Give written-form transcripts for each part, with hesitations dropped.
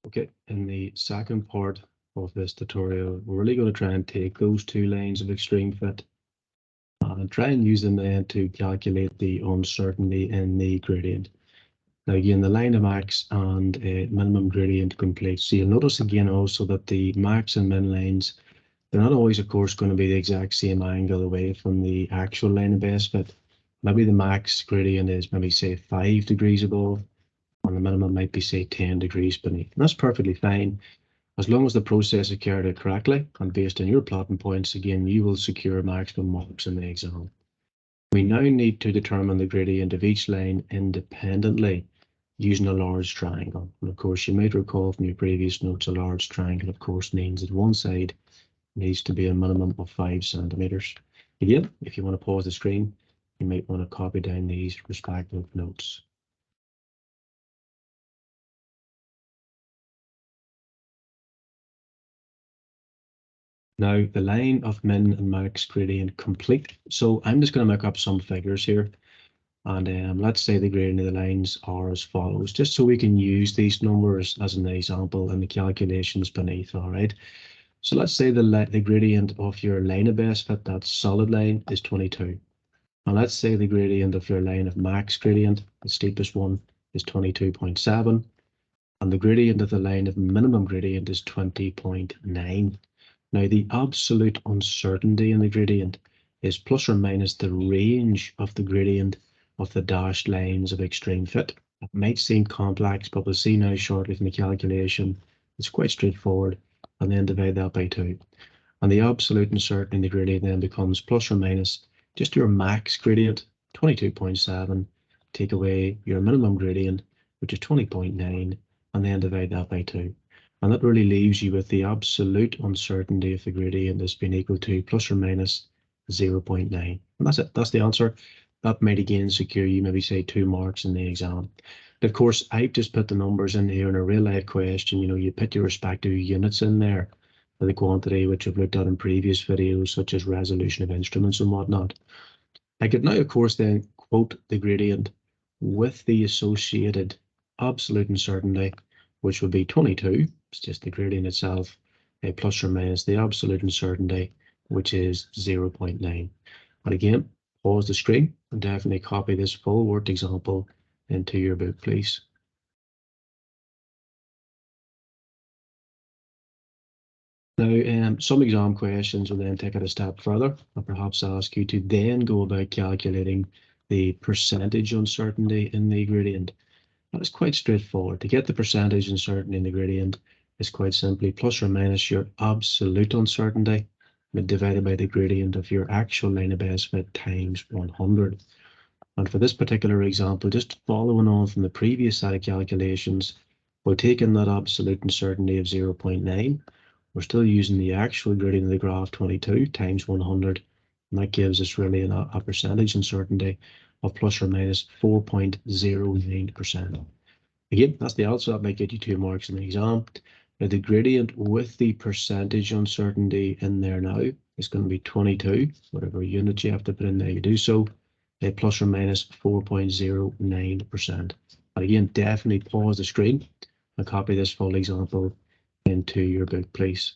Okay, in the second part of this tutorial, we're really going to try and take those two lines of extreme fit and try and use them then to calculate the uncertainty in the gradient. Now again, the line of max and minimum gradient complete. So you'll notice again also that the max and min lines, they're not always, of course, going to be the exact same angle away from the actual line of best fit. Maybe the max gradient is maybe say 5 degrees above, and the minimum might be say 10 degrees beneath. And that's perfectly fine. As long as the process is carried out correctly and based on your plotting points, again, you will secure maximum marks in the exam. We now need to determine the gradient of each line independently using a large triangle. And of course, you might recall from your previous notes, a large triangle, of course, means that one side needs to be a minimum of 5 centimeters. Again, if you want to pause the screen, you might want to copy down these respective notes. Now, the line of min and max gradient complete. So I'm just going to make up some figures here. And let's say the gradient of the lines are as follows, just so we can use these numbers as an example in the calculations beneath, all right? So let's say the gradient of your line of best fit, that solid line, is 22. And let's say the gradient of your line of max gradient, the steepest one, is 22.7. And the gradient of the line of minimum gradient is 20.9. Now, the absolute uncertainty in the gradient is plus or minus the range of the gradient of the dashed lines of extreme fit. It might seem complex, but we'll see now shortly from the calculation. It's quite straightforward, and then divide that by 2. And the absolute uncertainty in the gradient then becomes plus or minus just your max gradient, 22.7, take away your minimum gradient, which is 20.9, and then divide that by 2. And that really leaves you with the absolute uncertainty of the gradient as being equal to plus or minus 0.9. And that's it. That's the answer. That might again secure you maybe say 2 marks in the exam. But of course, I've just put the numbers in here in a real life question. You know, you put your respective units in there for the quantity, which we've looked at in previous videos, such as resolution of instruments and whatnot. I could now, of course, then quote the gradient with the associated absolute uncertainty, which would be 22. It's just the gradient itself, plus or minus the absolute uncertainty, which is 0.9. And again, pause the screen and definitely copy this full worked example into your book, please. Now, some exam questions will then take it a step further and perhaps ask you to then go about calculating the percentage uncertainty in the gradient. That is quite straightforward. To get the percentage uncertainty in the gradient is quite simply plus or minus your absolute uncertainty divided by the gradient of your actual line of best fit times 100. And for this particular example, just following on from the previous set of calculations, we'll take in that absolute uncertainty of 0.9. We're still using the actual gradient of the graph 22 times 100, and that gives us really a percentage uncertainty of plus or minus 4.09%. Again, that's the answer. That might get you 2 marks in the exam. Now, the gradient with the percentage uncertainty in there now is going to be 22, whatever unit you have to put in there, you do so, plus or minus 4.09%. But again, definitely pause the screen and copy this full example into your book, please.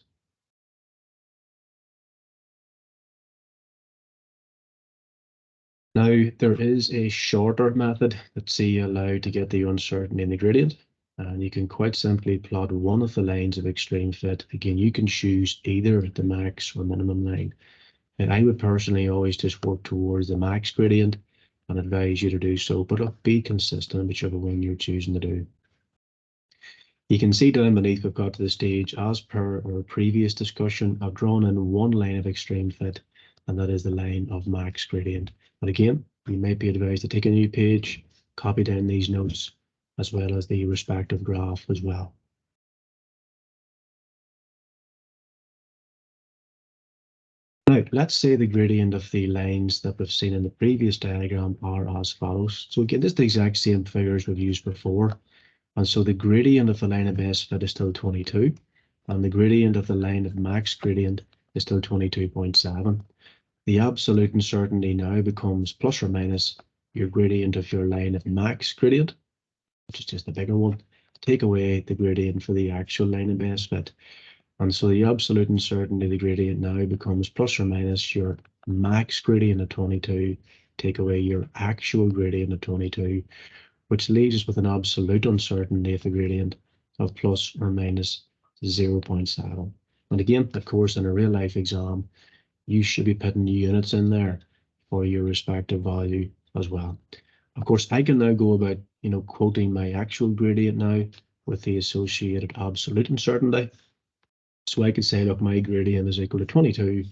Now, there is a shorter method that you allow to get the uncertainty in the gradient, and you can quite simply plot one of the lines of extreme fit. Again, you can choose either the max or minimum line. And I would personally always just work towards the max gradient and advise you to do so, but be consistent whichever one you're choosing to do. You can see down beneath we've got to the stage, as per our previous discussion, I've drawn in one line of extreme fit, and that is the line of max gradient. But again, you might be advised to take a new page, copy down these notes, as well as the respective graph as well. Now, let's say the gradient of the lines that we've seen in the previous diagram are as follows. So again, this is the exact same figures we've used before. And so the gradient of the line of best fit is still 22, and the gradient of the line of max gradient is still 22.7. The absolute uncertainty now becomes plus or minus your gradient of your line of max gradient, which is just the bigger one, take away the gradient for the actual line of best fit. And so the absolute uncertainty of the gradient now becomes plus or minus your max gradient of 22, take away your actual gradient of 22, which leaves us with an absolute uncertainty of the gradient of plus or minus 0.7. And again, of course, in a real life exam, you should be putting units in there for your respective value as well. Of course, I can now go about, quoting my actual gradient now with the associated absolute uncertainty. So I could say, look, my gradient is equal to 22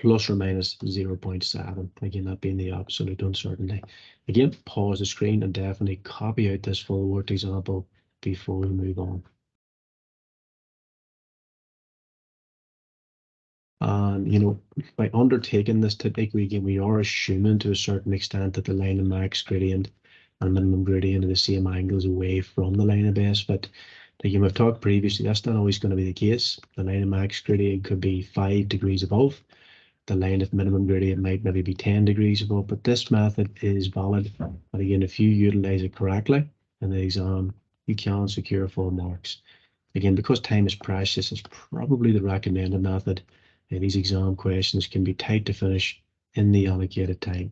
plus or minus 0.7. Again, that being the absolute uncertainty. Again, pause the screen and definitely copy out this full worked example before we move on. And, by undertaking this technique, we are assuming to a certain extent that the line of max gradient and minimum gradient are the same angles away from the line of best fit. Like we've talked previously, that's not always going to be the case. The line of max gradient could be 5 degrees above. The line of minimum gradient might maybe be 10 degrees above, but this method is valid. And again, if you utilize it correctly in the exam, you can secure full marks. Again, because time is precious, it's probably the recommended method. These exam questions can be tight to finish in the allocated time.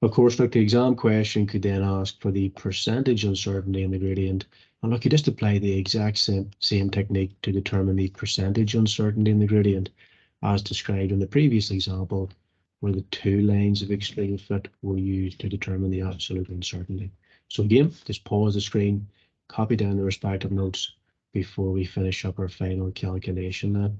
Of course, look, the exam question could then ask for the percentage uncertainty in the gradient. And look, you just apply the exact same technique to determine the percentage uncertainty in the gradient as described in the previous example, where the two lines of extreme fit were used to determine the absolute uncertainty. So again, just pause the screen, copy down the respective notes before we finish up our final calculation now.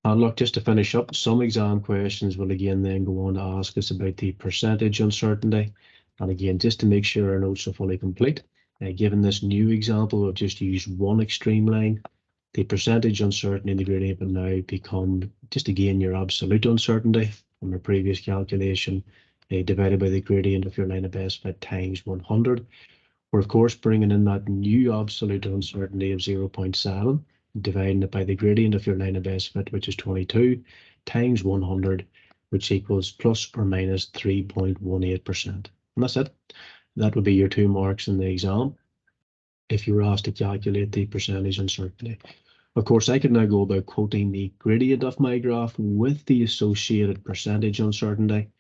And look, just to finish up, some exam questions will again then go on to ask us about the percentage uncertainty. And again, just to make sure our notes are fully complete, given this new example, we'll just use one extreme line. The percentage uncertainty in the gradient will now become just again your absolute uncertainty from our previous calculation, divided by the gradient of your line of best fit times 100. We're of course bringing in that new absolute uncertainty of 0.7, dividing it by the gradient of your line of best fit, which is 22, times 100, which equals plus or minus 3.18%. And that's it. That would be your 2 marks in the exam if you were asked to calculate the percentage uncertainty. Of course, I could now go about quoting the gradient of my graph with the associated percentage uncertainty.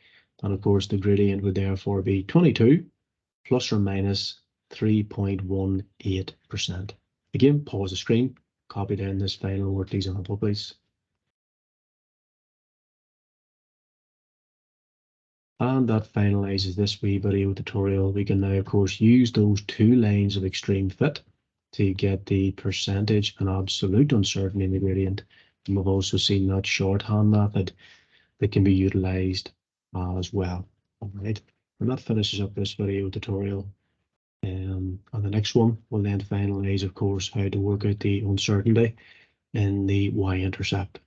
And of course, the gradient would therefore be 22 plus or minus 3.18%. Again, pause the screen, copy down this final worked example, please. And that finalizes this wee video tutorial. We can now, of course, use those 2 lines of extreme fit to get the percentage and absolute uncertainty in the gradient. And we've also seen that shorthand method that can be utilized as well. All right, and that finishes up this video tutorial. And the next one will then finalize, of course, how to work out the uncertainty in the y-intercept.